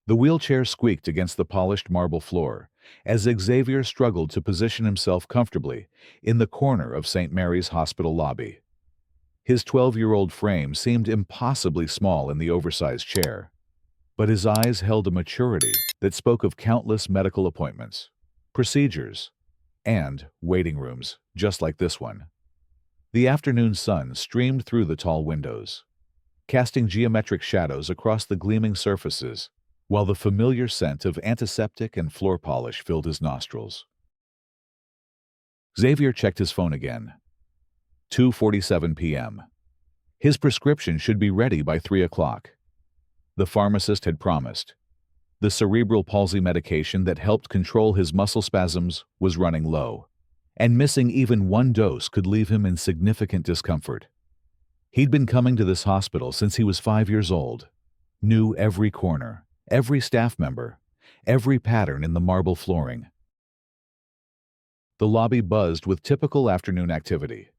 The wheelchair squeaked against the polished marble floor as Xavier struggled to position himself comfortably in the corner of St. Mary's Hospital lobby. His 12-year-old frame seemed impossibly small in the oversized chair, but his eyes held a maturity that spoke of countless medical appointments, procedures, and waiting rooms just like this one. The afternoon sun streamed through the tall windows, casting geometric shadows across the gleaming surfaces, while the familiar scent of antiseptic and floor polish filled his nostrils. Xavier checked his phone again. 2:47 p.m. His prescription should be ready by 3 o'clock. The pharmacist had promised. The cerebral palsy medication that helped control his muscle spasms was running low, and missing even one dose could leave him in significant discomfort. He'd been coming to this hospital since he was 5 years old, knew every corner, every staff member, every pattern in the marble flooring. The lobby buzzed with typical afternoon activity.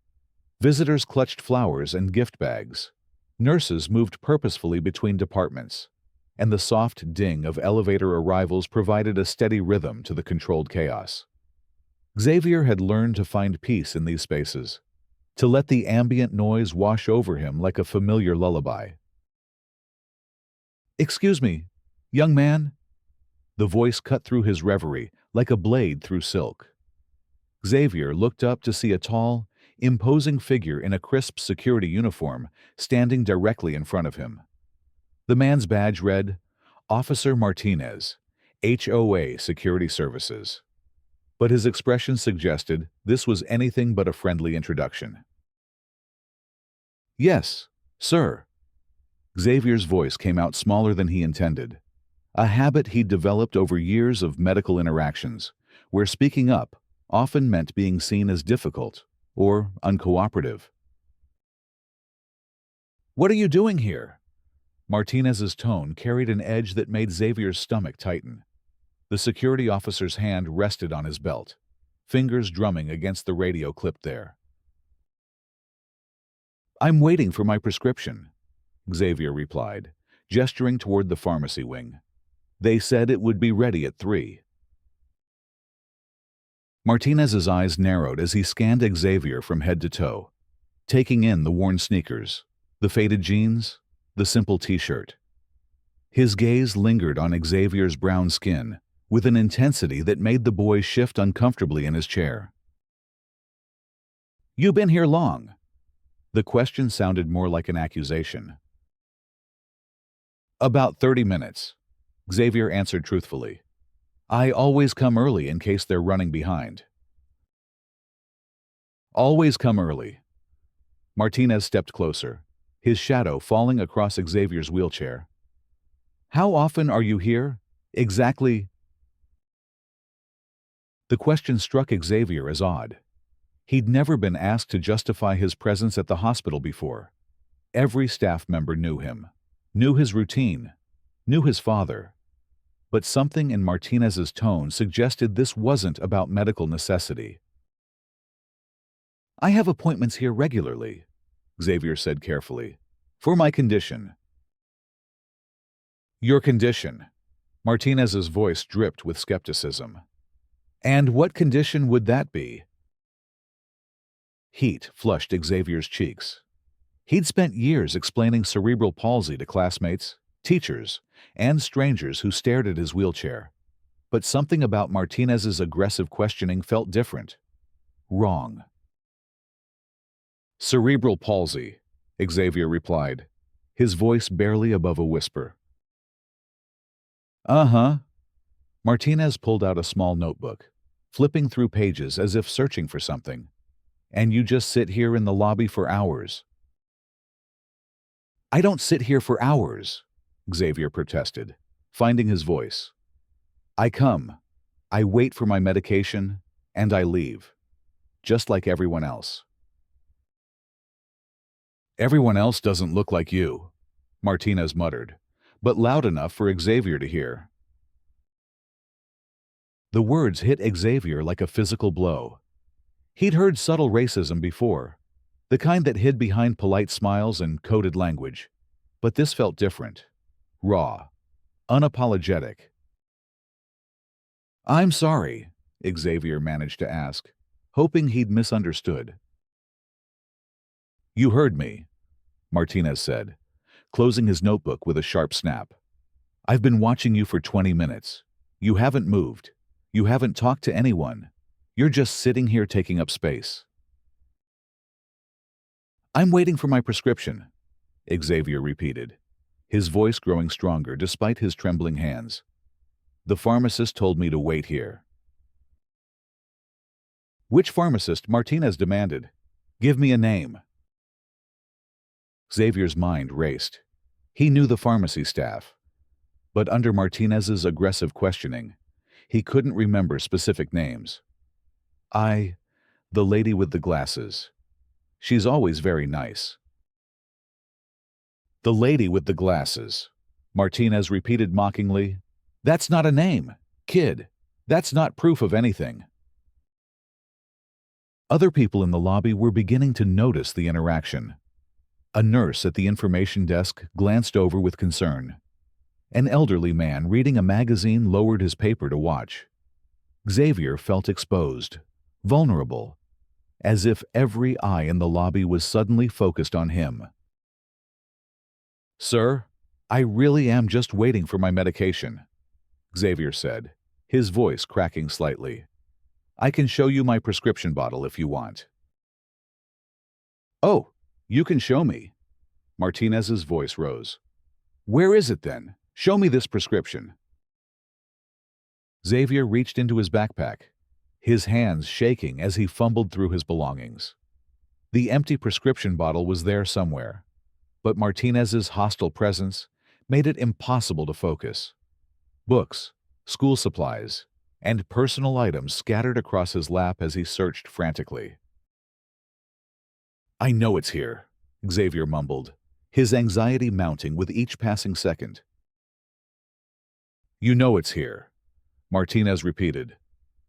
Visitors clutched flowers and gift bags. Nurses moved purposefully between departments, and the soft ding of elevator arrivals provided a steady rhythm to the controlled chaos. Xavier had learned to find peace in these spaces, to let the ambient noise wash over him like a familiar lullaby. "Excuse me, young man?" The voice cut through his reverie like a blade through silk. Xavier looked up to see a tall, imposing figure in a crisp security uniform standing directly in front of him. The man's badge read, Officer Martinez, HOA Security Services. But his expression suggested this was anything but a friendly introduction. "Yes, sir." Xavier's voice came out smaller than he intended, a habit he'd developed over years of medical interactions, where speaking up often meant being seen as difficult or uncooperative. "What are you doing here?" Martinez's tone carried an edge that made Xavier's stomach tighten. The security officer's hand rested on his belt, fingers drumming against the radio clipped there. "I'm waiting for my prescription," Xavier replied, gesturing toward the pharmacy wing. "They said it would be ready at 3. Martinez's eyes narrowed as he scanned Xavier from head to toe, taking in the worn sneakers, the faded jeans, the simple t-shirt. His gaze lingered on Xavier's brown skin with an intensity that made the boy shift uncomfortably in his chair. "You been here long?" The question sounded more like an accusation. "About 30 minutes," Xavier answered truthfully. "I always come early in case they're running behind." "Always come early." Martinez stepped closer, his shadow falling across Xavier's wheelchair. "How often are you here? Exactly?" The question struck Xavier as odd. He'd never been asked to justify his presence at the hospital before. Every staff member knew him, knew his routine, knew his father. But something in Martinez's tone suggested this wasn't about medical necessity. "I have appointments here regularly," Xavier said carefully, "for my condition." "Your condition?" Martinez's voice dripped with skepticism. "And what condition would that be?" Heat flushed Xavier's cheeks. He'd spent years explaining cerebral palsy to classmates, teachers, and strangers who stared at his wheelchair. But something about Martinez's aggressive questioning felt different. Wrong. "Cerebral palsy," Xavier replied, his voice barely above a whisper. "Uh-huh." Martinez pulled out a small notebook, flipping through pages as if searching for something. "And you just sit here in the lobby for hours?" "I don't sit here for hours," Xavier protested, finding his voice. "I come, I wait for my medication, and I leave, just like everyone else." "Everyone else doesn't look like you," Martinez muttered, but loud enough for Xavier to hear. The words hit Xavier like a physical blow. He'd heard subtle racism before, the kind that hid behind polite smiles and coded language. But this felt different, raw, unapologetic. "I'm sorry," Xavier managed to ask, hoping he'd misunderstood. "You heard me," Martinez said, closing his notebook with a sharp snap. "I've been watching you for 20 minutes. You haven't moved. You haven't talked to anyone. You're just sitting here taking up space." "I'm waiting for my prescription," Xavier repeated, his voice growing stronger despite his trembling hands. "The pharmacist told me to wait here." "Which pharmacist?" Martinez demanded. "Give me a name." Xavier's mind raced. He knew the pharmacy staff, but under Martinez's aggressive questioning, he couldn't remember specific names. The lady with the glasses. She's always very nice." "The lady with the glasses," Martinez repeated mockingly. "That's not a name, kid. That's not proof of anything." Other people in the lobby were beginning to notice the interaction. A nurse at the information desk glanced over with concern. An elderly man reading a magazine lowered his paper to watch. Xavier felt exposed, vulnerable, as if every eye in the lobby was suddenly focused on him. "Sir, I really am just waiting for my medication," Xavier said, his voice cracking slightly. "I can show you my prescription bottle if you want." "Oh, you can show me." Martinez's voice rose. "Where is it then? Show me this prescription." Xavier reached into his backpack, his hands shaking as he fumbled through his belongings. The empty prescription bottle was there somewhere, but Martinez's hostile presence made it impossible to focus. Books, school supplies, and personal items scattered across his lap as he searched frantically. "I know it's here," Xavier mumbled, his anxiety mounting with each passing second. "You know it's here," Martinez repeated.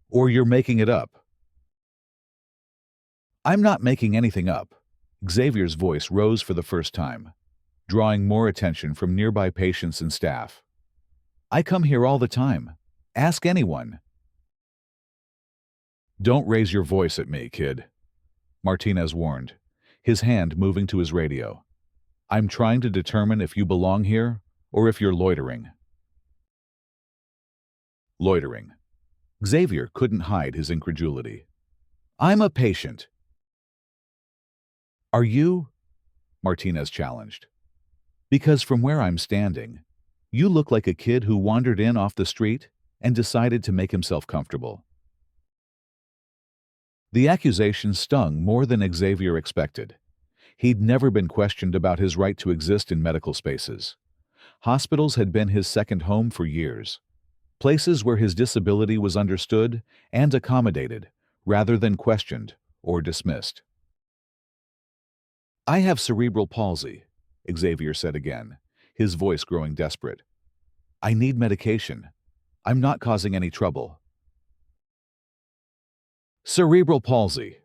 "Or you're making it up." "I'm not making anything up." Xavier's voice rose for the first time, drawing more attention from nearby patients and staff. "I come here all the time. Ask anyone." "Don't raise your voice at me, kid," Martinez warned, his hand moving to his radio. "I'm trying to determine if you belong here or if you're loitering." Loitering. Xavier couldn't hide his incredulity. "I'm a patient." "Are you?" Martinez challenged. "Because from where I'm standing, you look like a kid who wandered in off the street and decided to make himself comfortable." The accusation stung more than Xavier expected. He'd never been questioned about his right to exist in medical spaces. Hospitals had been his second home for years, places where his disability was understood and accommodated rather than questioned or dismissed. "I have cerebral palsy," Xavier said again, his voice growing desperate. "I need medication. I'm not causing any trouble." "Cerebral palsy,"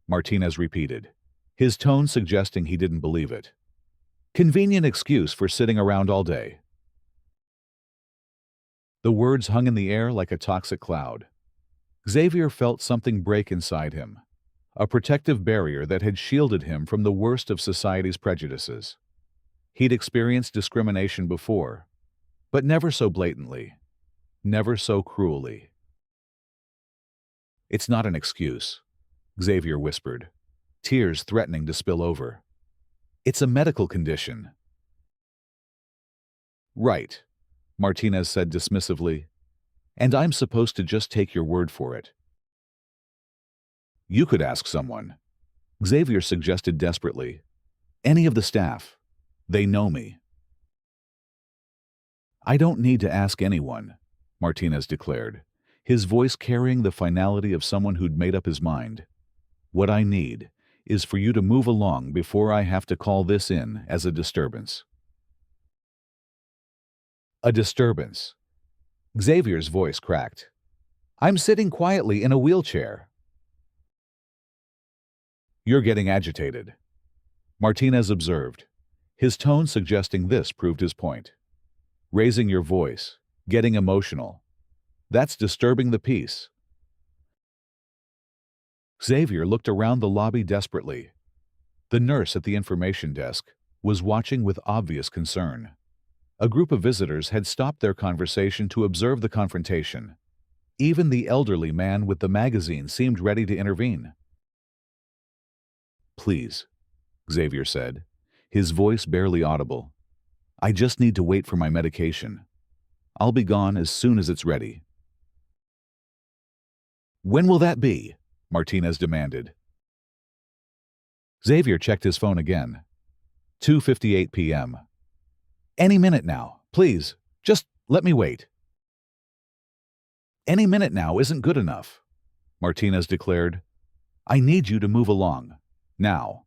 Martinez repeated, his tone suggesting he didn't believe it. "Convenient excuse for sitting around all day." The words hung in the air like a toxic cloud. Xavier felt something break inside him, a protective barrier that had shielded him from the worst of society's prejudices. He'd experienced discrimination before, but never so blatantly, never so cruelly. "It's not an excuse," Xavier whispered, tears threatening to spill over. "It's a medical condition." "Right," Martinez said dismissively, "and I'm supposed to just take your word for it." "You could ask someone," Xavier suggested desperately. "Any of the staff. They know me." "I don't need to ask anyone," Martinez declared, his voice carrying the finality of someone who'd made up his mind. "What I need is for you to move along before I have to call this in as a disturbance." "A disturbance." Xavier's voice cracked. "I'm sitting quietly in a wheelchair." "You're getting agitated," Martinez observed, his tone suggesting this proved his point. raising your voice, getting emotional. That's disturbing the peace. Xavier looked around the lobby desperately. The nurse at the information desk was watching with obvious concern. A group of visitors had stopped their conversation to observe the confrontation. Even the elderly man with the magazine seemed ready to intervene. "Please," Xavier said, his voice barely audible. "I just need to wait for my medication. I'll be gone as soon as it's ready." "When will that be?" Martinez demanded. Xavier checked his phone again. 2:58 p.m. "Any minute now, please. Just let me wait." "Any minute now isn't good enough," Martinez declared. "I need you to move along. Now."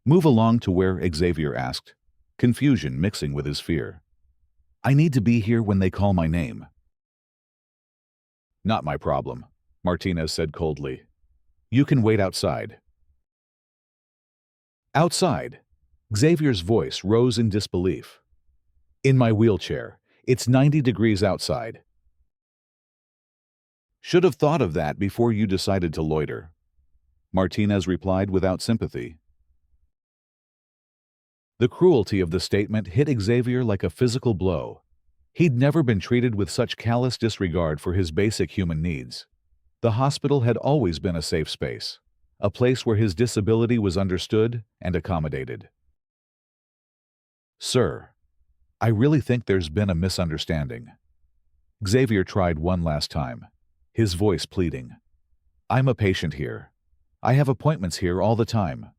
"Move along to where?" Xavier asked, confusion mixing with his fear. "I need to be here when they call my name." "Not my problem," Martinez said coldly. "You can wait outside." "Outside?" Xavier's voice rose in disbelief. "In my wheelchair. It's 90 degrees outside." "Should have thought of that before you decided to loiter," Martinez replied without sympathy. The cruelty of the statement hit Xavier like a physical blow. He'd never been treated with such callous disregard for his basic human needs. The hospital had always been a safe space, a place where his disability was understood and accommodated. "Sir, I really think there's been a misunderstanding." Xavier tried one last time, his voice pleading. "I'm a patient here. I have appointments here all the time."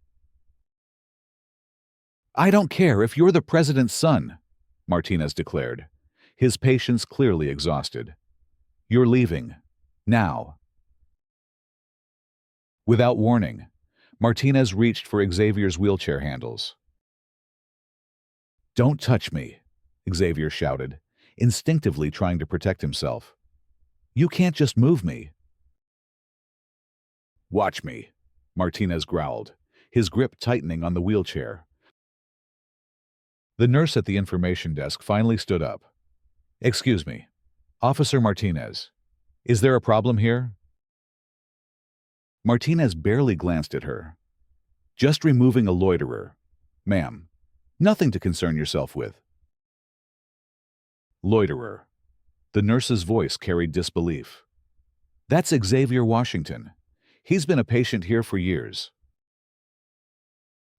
"I don't care if you're the president's son," Martinez declared, his patience clearly exhausted. "You're leaving. Now." Without warning, Martinez reached for Xavier's wheelchair handles. "Don't touch me," Xavier shouted, instinctively trying to protect himself. "You can't just move me." "Watch me," Martinez growled, his grip tightening on the wheelchair. The nurse at the information desk finally stood up. "Excuse me, Officer Martinez, is there a problem here?" Martinez barely glanced at her. "Just removing a loiterer, ma'am. Nothing to concern yourself with." "Loiterer." The nurse's voice carried disbelief. "That's Xavier Washington. He's been a patient here for years."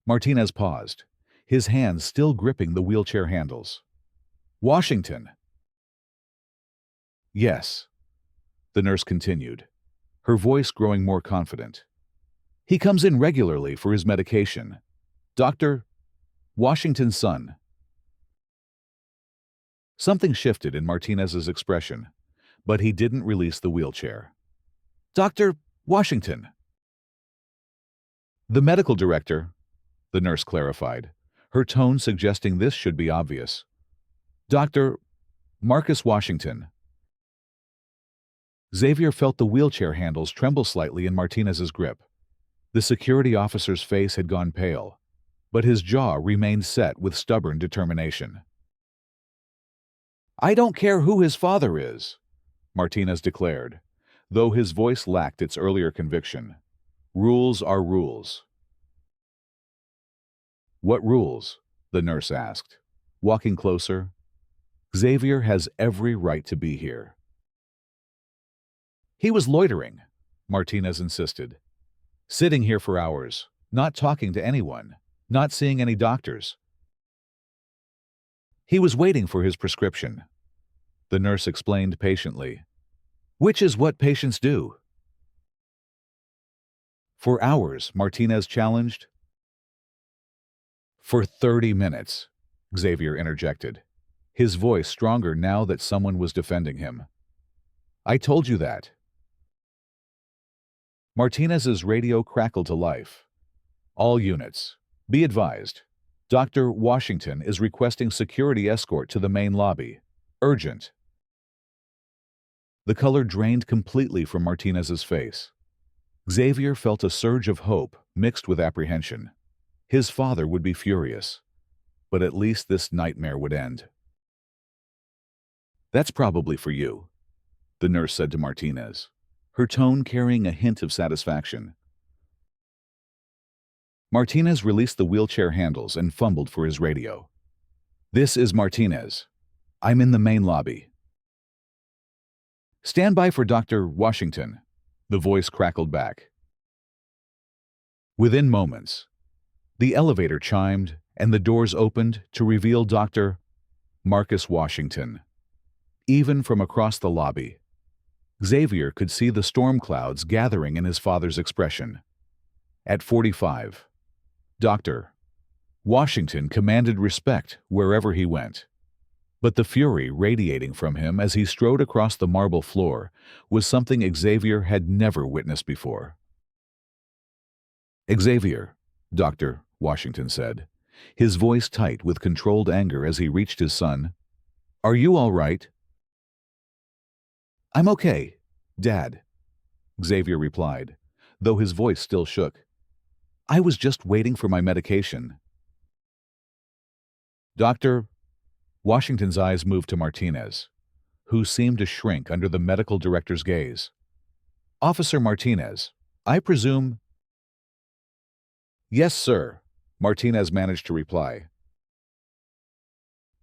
Martinez paused, his hands still gripping the wheelchair handles. "Washington?" "Yes," the nurse continued, her voice growing more confident. "He comes in regularly for his medication. Dr. Washington's son." Something shifted in Martinez's expression, but he didn't release the wheelchair. "Dr. Washington." "The medical director," the nurse clarified, her tone suggesting this should be obvious. "Dr. Marcus Washington." Xavier felt the wheelchair handles tremble slightly in Martinez's grip. The security officer's face had gone pale, but his jaw remained set with stubborn determination. "I don't care who his father is," Martinez declared, though his voice lacked its earlier conviction. "Rules are rules." "What rules?" the nurse asked, walking closer. "Xavier has every right to be here." "He was loitering," Martinez insisted. "Sitting here for hours, not talking to anyone, not seeing any doctors." "He was waiting for his prescription," the nurse explained patiently, "which is what patients do." "For hours," Martinez challenged. "For 30 minutes," Xavier interjected, his voice stronger now that someone was defending him. "I told you that." Martinez's radio crackled to life. "All units, be advised. Dr. Washington is requesting security escort to the main lobby. Urgent." The color drained completely from Martinez's face. Xavier felt a surge of hope mixed with apprehension. His father would be furious. but at least this nightmare would end. "That's probably for you," the nurse said to Martinez, her tone carrying a hint of satisfaction. Martinez released the wheelchair handles and fumbled for his radio. "This is Martinez. I'm in the main lobby." "Stand by for Dr. Washington," the voice crackled back. Within moments, the elevator chimed and the doors opened to reveal Dr. Marcus Washington. Even from across the lobby, Xavier could see the storm clouds gathering in his father's expression. At 45, Dr. Washington commanded respect wherever he went. But the fury radiating from him as he strode across the marble floor was something Xavier had never witnessed before. "Xavier," Dr. Washington said, his voice tight with controlled anger as he reached his son. "Are you all right?" "I'm okay, Dad," Xavier replied, though his voice still shook. "I was just waiting for my medication." Dr. Washington's eyes moved to Martinez, who seemed to shrink under the medical director's gaze. "Officer Martinez, I presume—" "Yes, sir," Martinez managed to reply.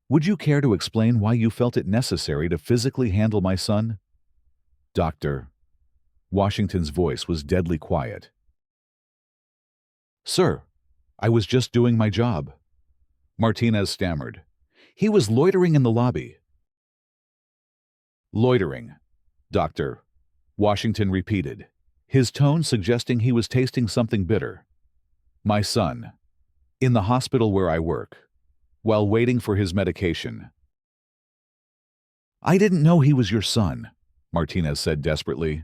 "Would you care to explain why you felt it necessary to physically handle my son?" Dr. Washington's voice was deadly quiet. "Sir, I was just doing my job," Martinez stammered. "He was loitering in the lobby." "Loitering," Dr. Washington repeated, his tone suggesting he was tasting something bitter. "My son, in the hospital where I work, while waiting for his medication." "I didn't know he was your son," Martinez said desperately.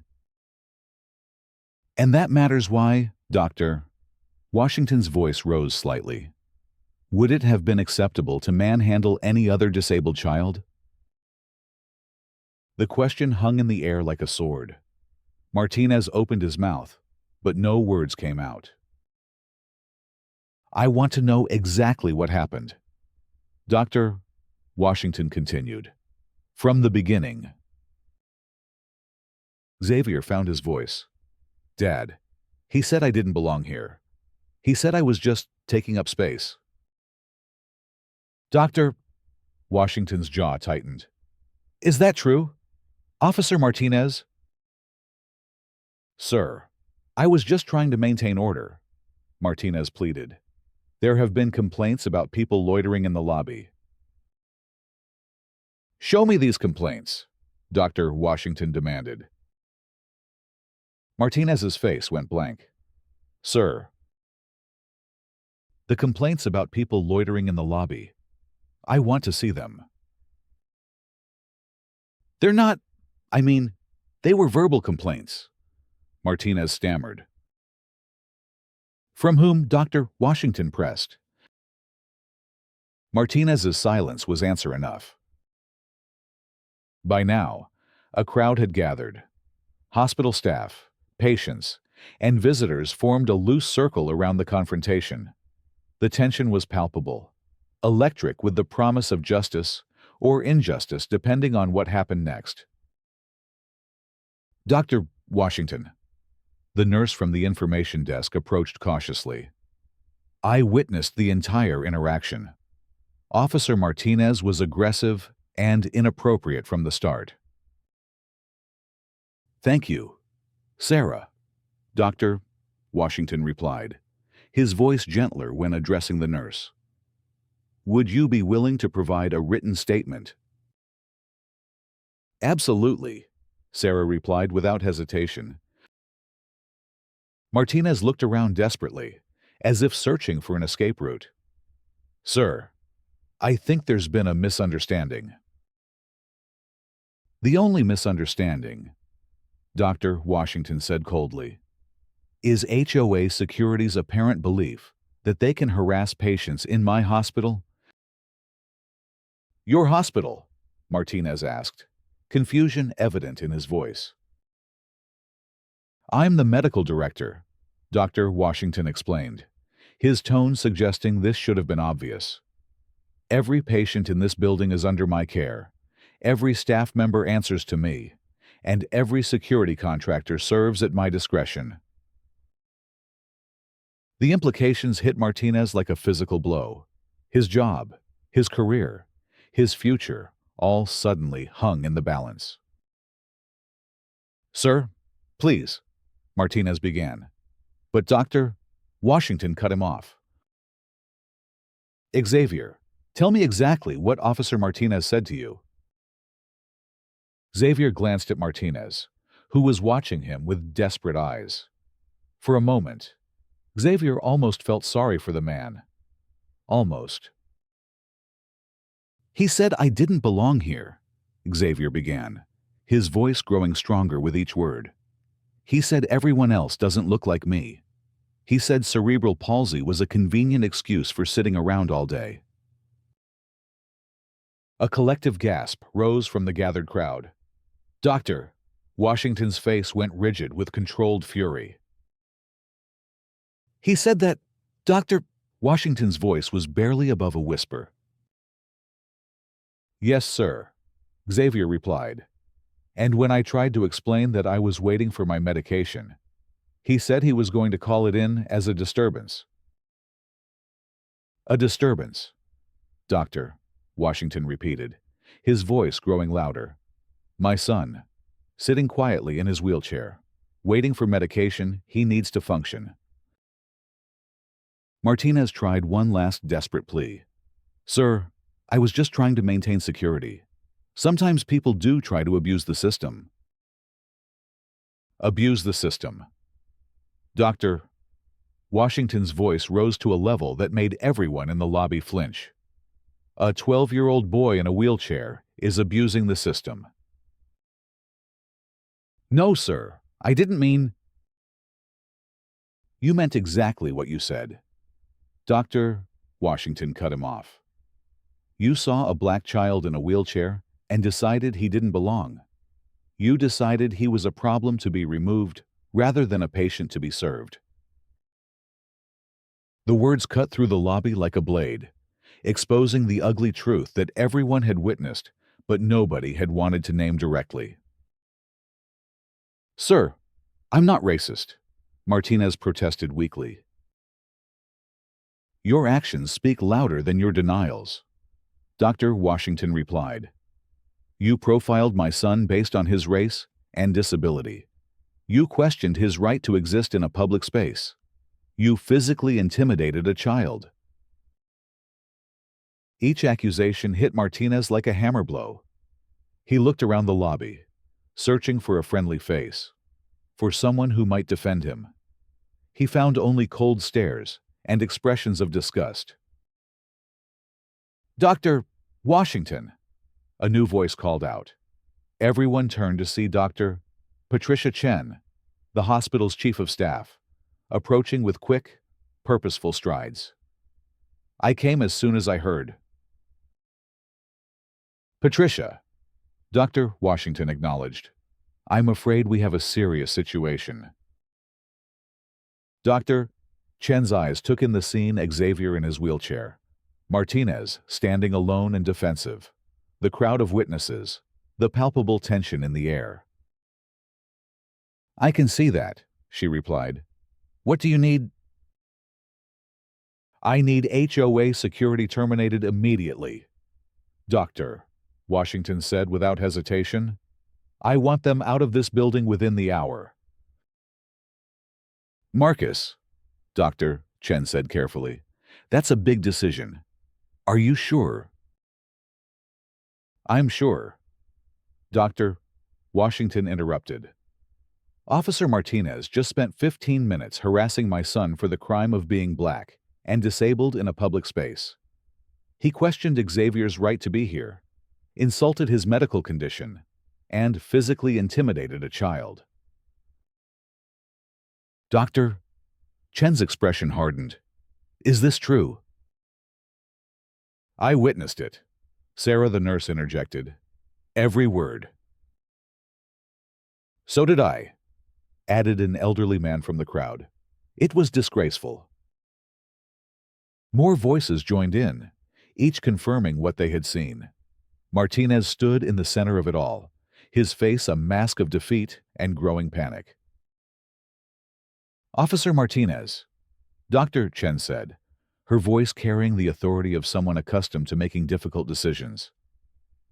"And that matters why, Dr. Washington's voice rose slightly. "Would it have been acceptable to manhandle any other disabled child?" The question hung in the air like a sword. Martinez opened his mouth, but no words came out. "I want to know exactly what happened," Dr. Washington continued. "From the beginning." Xavier found his voice. "Dad, he said I didn't belong here. He said I was just taking up space." Dr. Washington's jaw tightened. "Is that true, Officer Martinez?" "Sir, I was just trying to maintain order," Martinez pleaded. "There have been complaints about people loitering in the lobby." "Show me these complaints," Dr. Washington demanded. Martinez's face went blank. "Sir, the complaints about people loitering in the lobby. I want to see them." "They're not, they were verbal complaints," Martinez stammered. "From whom?" Dr. Washington pressed. Martinez's silence was answer enough. By now, a crowd had gathered. Hospital staff, patients, and visitors formed a loose circle around the confrontation. The tension was palpable, electric with the promise of justice or injustice depending on what happened next. "Dr. Washington," the nurse from the information desk approached cautiously. "I witnessed the entire interaction. Officer Martinez was aggressive and inappropriate from the start." "Thank you, Sarah," Dr. Washington replied, his voice gentler when addressing the nurse. "Would you be willing to provide a written statement?" "Absolutely," Sarah replied without hesitation. Martinez looked around desperately, as if searching for an escape route. "Sir, I think there's been a misunderstanding." "The only misunderstanding," Dr. Washington said coldly, "is HOA Security's apparent belief that they can harass patients in my hospital." "Your hospital?" Martinez asked, confusion evident in his voice. "I'm the medical director," Dr. Washington explained, his tone suggesting this should have been obvious. Every patient in this building is under my care. Every staff member answers to me. And every security contractor serves at my discretion. The implications hit Martinez like a physical blow. His job, his career, his future, all suddenly hung in the balance. "Sir, please," Martinez began. But Dr. Washington cut him off. "Xavier, tell me exactly what Officer Martinez said to you." Xavier glanced at Martinez, who was watching him with desperate eyes. For a moment, Xavier almost felt sorry for the man. Almost. "He said I didn't belong here," Xavier began, his voice growing stronger with each word. "He said everyone else doesn't look like me. He said cerebral palsy was a convenient excuse for sitting around all day." A collective gasp rose from the gathered crowd. "Doctor," Washington's face went rigid with controlled fury. "He said that, Doctor," Washington's voice was barely above a whisper. "Yes, sir," Xavier replied. "And when I tried to explain that I was waiting for my medication, he said he was going to call it in as a disturbance." "A disturbance, Doctor," Washington repeated, his voice growing louder. "My son, sitting quietly in his wheelchair, waiting for medication he needs to function." Martinez tried one last desperate plea. "Sir, I was just trying to maintain security. Sometimes people do try to abuse the system." "Abuse the system. Doctor," Washington's voice rose to a level that made everyone in the lobby flinch. "A 12-year-old boy in a wheelchair is abusing the system." "No, sir, I didn't mean—" "You meant exactly what you said." Dr. Washington cut him off. "You saw a black child in a wheelchair and decided he didn't belong. You decided he was a problem to be removed rather than a patient to be served." The words cut through the lobby like a blade, exposing the ugly truth that everyone had witnessed, but nobody had wanted to name directly. "Sir, I'm not racist," Martinez protested weakly. "Your actions speak louder than your denials," Dr. Washington replied. "You profiled my son based on his race and disability. You questioned his right to exist in a public space. You physically intimidated a child." Each accusation hit Martinez like a hammer blow. He looked around the lobby, searching for a friendly face, for someone who might defend him. He found only cold stares and expressions of disgust. "Dr. Washington," a new voice called out. Everyone turned to see Dr. Patricia Chen, the hospital's chief of staff, approaching with quick, purposeful strides. "I came as soon as I heard." "Patricia," Dr. Washington acknowledged, "I'm afraid we have a serious situation." Dr. Chen's eyes took in the scene: Xavier in his wheelchair, Martinez standing alone and defensive, the crowd of witnesses, the palpable tension in the air. "I can see that," she replied. "What do you need?" "I need HOA security terminated immediately," Dr. Washington said without hesitation. "I want them out of this building within the hour." "Marcus," Dr. Chen said carefully, "that's a big decision. Are you sure?" "I'm sure." Dr. Washington interrupted. "Officer Martinez just spent 15 minutes harassing my son for the crime of being black and disabled in a public space. He questioned Xavier's right to be here, insulted his medical condition, and physically intimidated a child." Dr. Chen's expression hardened. "Is this true?" "I witnessed it," Sarah the nurse interjected. "Every word." "So did I," added an elderly man from the crowd. "It was disgraceful." More voices joined in, each confirming what they had seen. Martinez stood in the center of it all, his face a mask of defeat and growing panic. "Officer Martinez," Dr. Chen said, her voice carrying the authority of someone accustomed to making difficult decisions.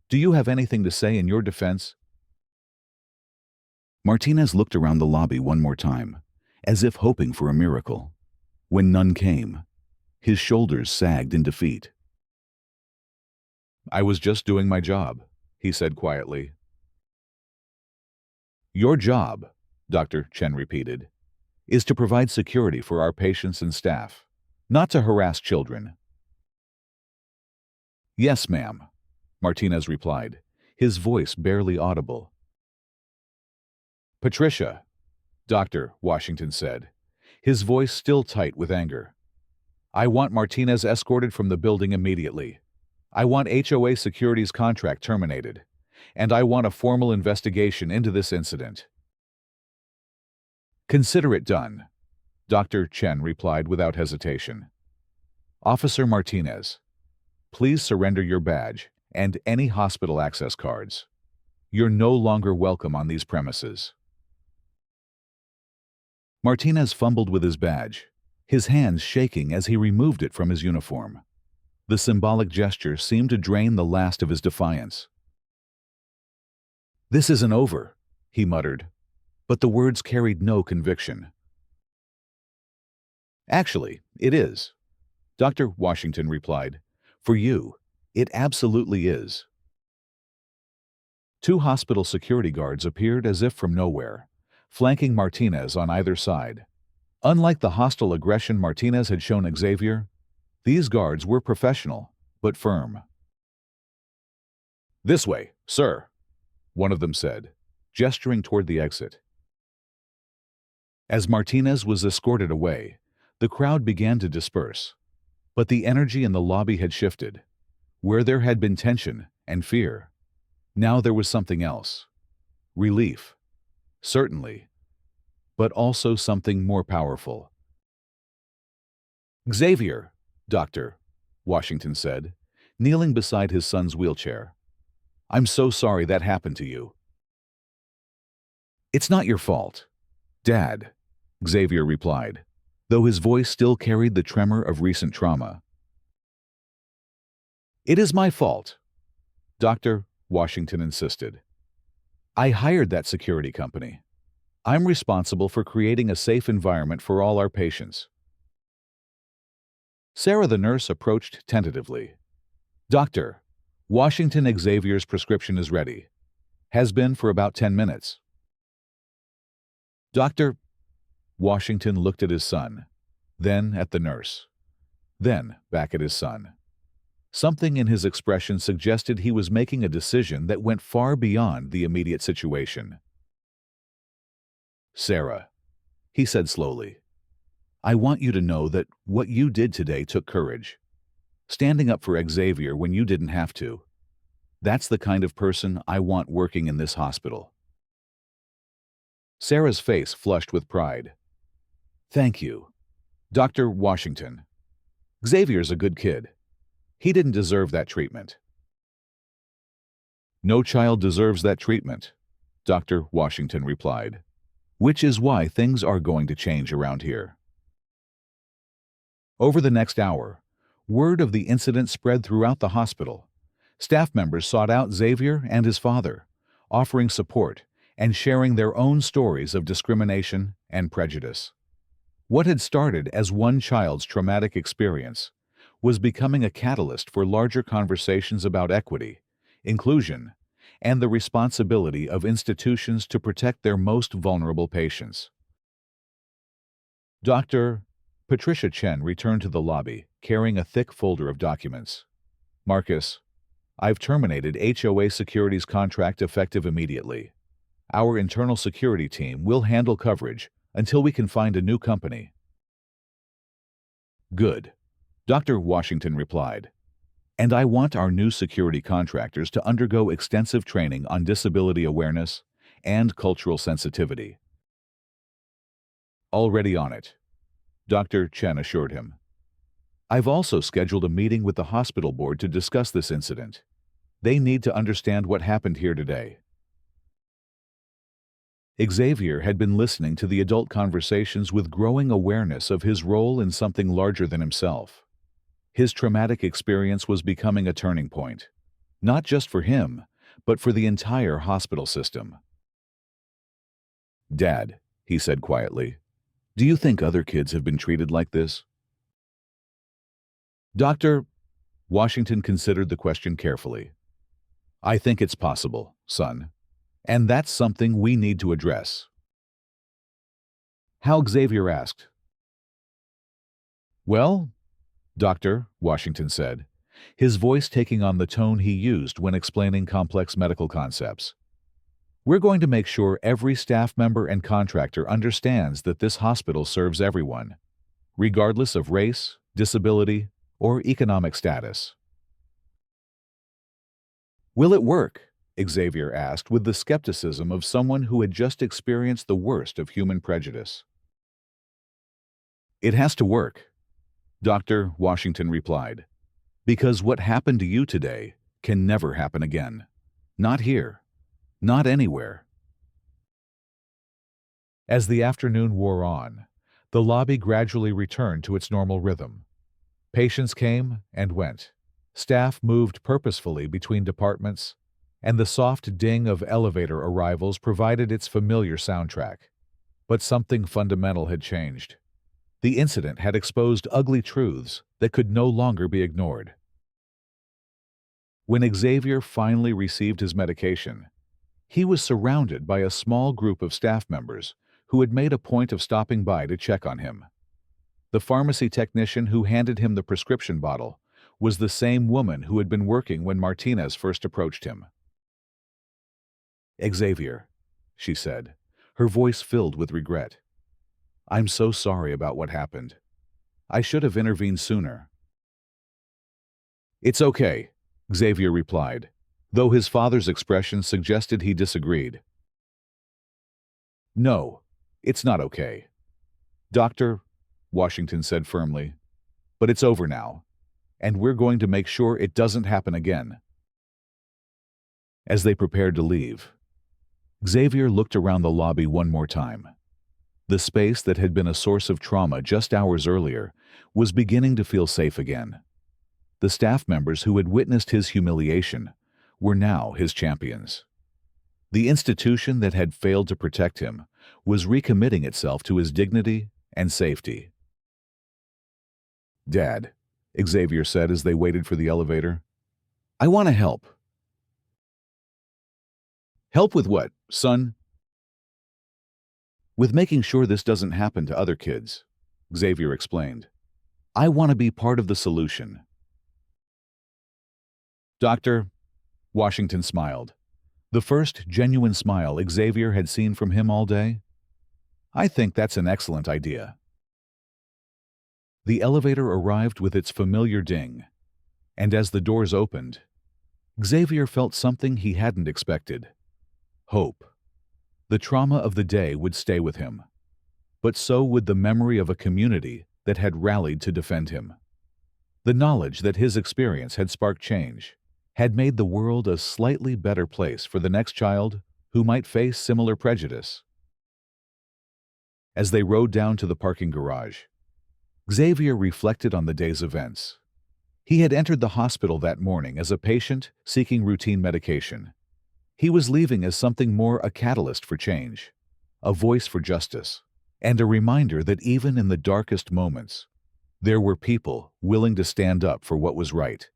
"Do you have anything to say in your defense?" Martinez looked around the lobby one more time, as if hoping for a miracle. When none came, his shoulders sagged in defeat. "I was just doing my job," he said quietly. "Your job," Dr. Chen repeated, "is to provide security for our patients and staff, not to harass children." "Yes, ma'am," Martinez replied, his voice barely audible. "Patricia," Dr. Washington said, his voice still tight with anger. "I want Martinez escorted from the building immediately. I want HOA Security's contract terminated, and I want a formal investigation into this incident." "Consider it done," Dr. Chen replied without hesitation. "Officer Martinez, please surrender your badge and any hospital access cards. You're no longer welcome on these premises." Martinez fumbled with his badge, his hands shaking as he removed it from his uniform. The symbolic gesture seemed to drain the last of his defiance. "This isn't over," he muttered, but the words carried no conviction. "Actually, it is," Dr. Washington replied. "For you, it absolutely is." Two hospital security guards appeared as if from nowhere, flanking Martinez on either side. Unlike the hostile aggression Martinez had shown Xavier, these guards were professional, but firm. "This way, sir," one of them said, gesturing toward the exit. As Martinez was escorted away, the crowd began to disperse. But the energy in the lobby had shifted. Where there had been tension and fear, now there was something else. Relief, certainly, but also something more powerful. "Xavier," Dr. Washington said, kneeling beside his son's wheelchair. "I'm so sorry that happened to you." "It's not your fault, Dad," Xavier replied, though his voice still carried the tremor of recent trauma. "It is my fault," Dr. Washington insisted. "I hired that security company. I'm responsible for creating a safe environment for all our patients." Sarah the nurse approached tentatively. "Doctor, Washington Xavier's prescription is ready. Has been for about 10 minutes. Dr. Washington looked at his son, then at the nurse, then back at his son. Something in his expression suggested he was making a decision that went far beyond the immediate situation. "Sarah," he said slowly, "I want you to know that what you did today took courage. Standing up for Xavier when you didn't have to. That's the kind of person I want working in this hospital." Sarah's face flushed with pride. "Thank you, Dr. Washington. Xavier's a good kid. He didn't deserve that treatment." "No child deserves that treatment," Dr. Washington replied, "which is why things are going to change around here." Over the next hour, word of the incident spread throughout the hospital. Staff members sought out Xavier and his father, offering support and sharing their own stories of discrimination and prejudice. What had started as one child's traumatic experience was becoming a catalyst for larger conversations about equity, inclusion, and the responsibility of institutions to protect their most vulnerable patients. Dr. Patricia Chen returned to the lobby, carrying a thick folder of documents. "Marcus, I've terminated HOA Security's contract effective immediately. Our internal security team will handle coverage until we can find a new company." "Good," Dr. Washington replied. "And I want our new security contractors to undergo extensive training on disability awareness and cultural sensitivity." "Already on it," Dr. Chen assured him. I've also scheduled a meeting with the hospital board to discuss this incident. They need to understand what happened here today. Xavier had been listening to the adult conversations with growing awareness of his role in something larger than himself. His traumatic experience was becoming a turning point, not just for him, but for the entire hospital system. "Dad," he said quietly, "do you think other kids have been treated like this?" "Doctor," Washington considered the question carefully. "I think it's possible, son. And that's something we need to address." "How?" Xavier asked. "Well, Doctor," Washington said, his voice taking on the tone he used when explaining complex medical concepts. "We're going to make sure every staff member and contractor understands that this hospital serves everyone, regardless of race, disability, or economic status." "Will it work?" Xavier asked with the skepticism of someone who had just experienced the worst of human prejudice. "It has to work," Dr. Washington replied, "because what happened to you today can never happen again. Not here. Not anywhere." As the afternoon wore on, the lobby gradually returned to its normal rhythm. Patients came and went. Staff moved purposefully between departments, and the soft ding of elevator arrivals provided its familiar soundtrack. But something fundamental had changed. The incident had exposed ugly truths that could no longer be ignored. When Xavier finally received his medication, he was surrounded by a small group of staff members who had made a point of stopping by to check on him. The pharmacy technician who handed him the prescription bottle was the same woman who had been working when Martinez first approached him. "Xavier," she said, her voice filled with regret. "I'm so sorry about what happened. I should have intervened sooner." "It's okay," Xavier replied, though his father's expression suggested he disagreed. "No, it's not okay, Doctor," Washington said firmly, "but it's over now, and we're going to make sure it doesn't happen again." As they prepared to leave, Xavier looked around the lobby one more time. The space that had been a source of trauma just hours earlier was beginning to feel safe again. The staff members who had witnessed his humiliation were now his champions. The institution that had failed to protect him was recommitting itself to his dignity and safety. "Dad," Xavier said as they waited for the elevator, "I want to help." "Help with what, son?" "With making sure this doesn't happen to other kids," Xavier explained. "I want to be part of the solution." "Doctor," Washington smiled, the first genuine smile Xavier had seen from him all day. "I think that's an excellent idea." The elevator arrived with its familiar ding, and as the doors opened, Xavier felt something he hadn't expected. Hope. The trauma of the day would stay with him, but so would the memory of a community that had rallied to defend him. The knowledge that his experience had sparked change, had made the world a slightly better place for the next child who might face similar prejudice. As they rode down to the parking garage, Xavier reflected on the day's events. He had entered the hospital that morning as a patient seeking routine medication. He was leaving as something more, a catalyst for change, a voice for justice, and a reminder that even in the darkest moments, there were people willing to stand up for what was right.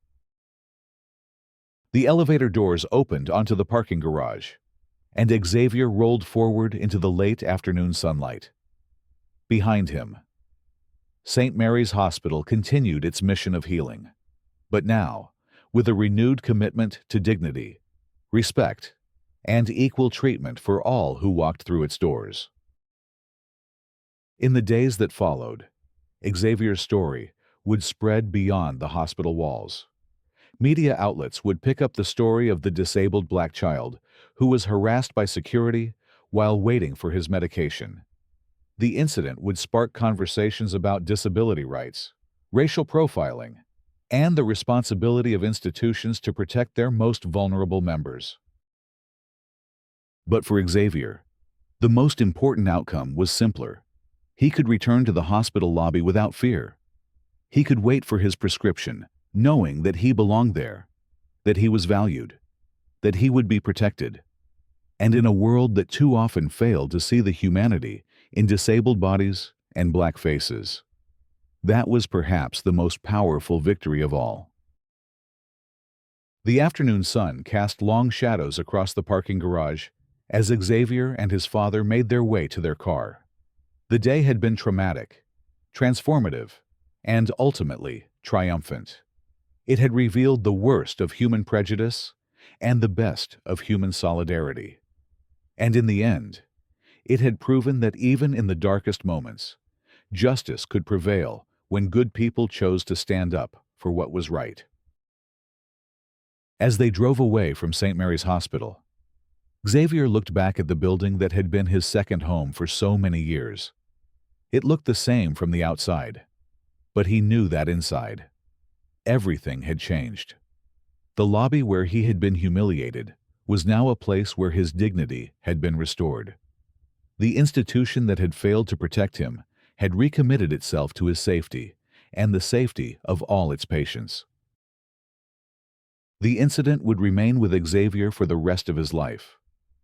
The elevator doors opened onto the parking garage, and Xavier rolled forward into the late afternoon sunlight. Behind him, St. Mary's Hospital continued its mission of healing, but now, with a renewed commitment to dignity, respect, and equal treatment for all who walked through its doors. In the days that followed, Xavier's story would spread beyond the hospital walls. Media outlets would pick up the story of the disabled black child who was harassed by security while waiting for his medication. The incident would spark conversations about disability rights, racial profiling, and the responsibility of institutions to protect their most vulnerable members. But for Xavier, the most important outcome was simpler. He could return to the hospital lobby without fear. He could wait for his prescription, knowing that he belonged there, that he was valued, that he would be protected. And in a world that too often failed to see the humanity in disabled bodies and black faces, that was perhaps the most powerful victory of all. The afternoon sun cast long shadows across the parking garage as Xavier and his father made their way to their car. The day had been traumatic, transformative, and ultimately triumphant. It had revealed the worst of human prejudice and the best of human solidarity. And in the end, it had proven that even in the darkest moments, justice could prevail when good people chose to stand up for what was right. As they drove away from St. Mary's Hospital, Xavier looked back at the building that had been his second home for so many years. It looked the same from the outside, but he knew that inside, everything had changed. The lobby where he had been humiliated was now a place where his dignity had been restored. The institution that had failed to protect him had recommitted itself to his safety and the safety of all its patients. The incident would remain with Xavier for the rest of his life,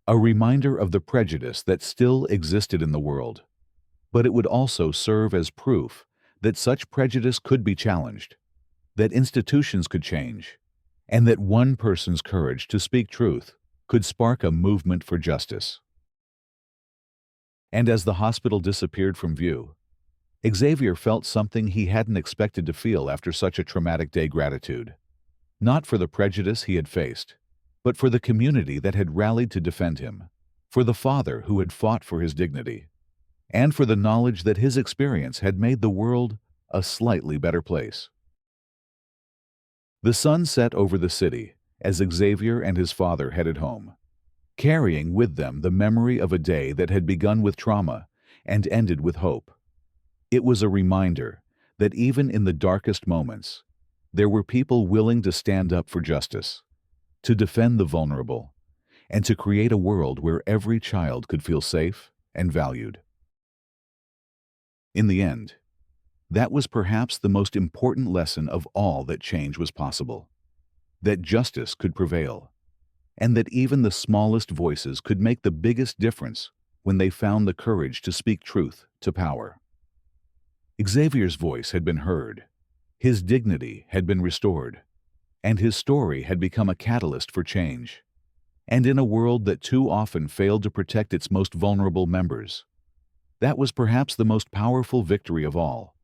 a reminder of the prejudice that still existed in the world, but it would also serve as proof that such prejudice could be challenged, that institutions could change, and that one person's courage to speak truth could spark a movement for justice. And as the hospital disappeared from view, Xavier felt something he hadn't expected to feel after such a traumatic day: gratitude. Not for the prejudice he had faced, but for the community that had rallied to defend him, for the father who had fought for his dignity, and for the knowledge that his experience had made the world a slightly better place. The sun set over the city as Xavier and his father headed home, carrying with them the memory of a day that had begun with trauma and ended with hope. It was a reminder that even in the darkest moments, there were people willing to stand up for justice, to defend the vulnerable, and to create a world where every child could feel safe and valued. In the end, that was perhaps the most important lesson of all: that change was possible, that justice could prevail, and that even the smallest voices could make the biggest difference when they found the courage to speak truth to power. Xavier's voice had been heard, his dignity had been restored, and his story had become a catalyst for change. And in a world that too often failed to protect its most vulnerable members, that was perhaps the most powerful victory of all.